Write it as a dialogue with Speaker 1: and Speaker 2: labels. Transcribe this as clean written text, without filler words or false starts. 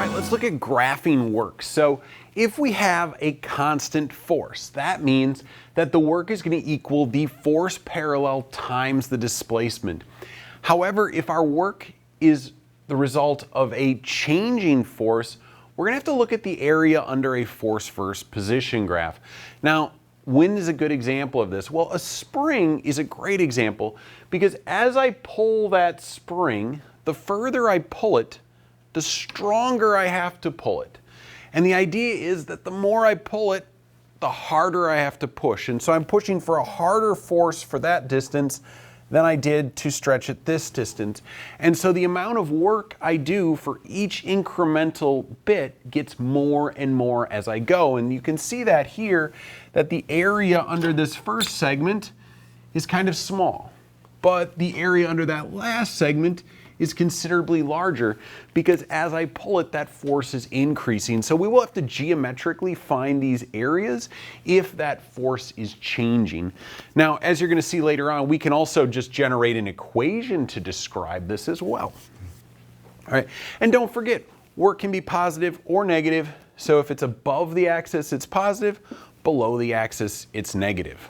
Speaker 1: right, let's look at graphing work. So if we have a constant force, that means that the work is going to equal the force parallel times the displacement. However, if our work is the result of a changing force, we're going to have to look at the area under a force first position graph. Now, wind is a good example of this. Well, a spring is a great example because as I pull that spring, the further I pull it, the stronger I have to pull it. And the idea is that the more I pull it, the harder I have to push. And so I'm pushing for a harder force for that distance than I did to stretch it this distance. And so the amount of work I do for each incremental bit gets more and more as I go. And you can see that here, that the area under this first segment is kind of small, but the area under that last segment is considerably larger because as I pull it, that force is increasing. So we will have to geometrically find these areas if that force is changing. Now, as you're going to see later on, we can also just generate an equation to describe this as well. All right, and don't forget, work can be positive or negative. So if it's above the axis, it's positive. Below the axis, it's negative.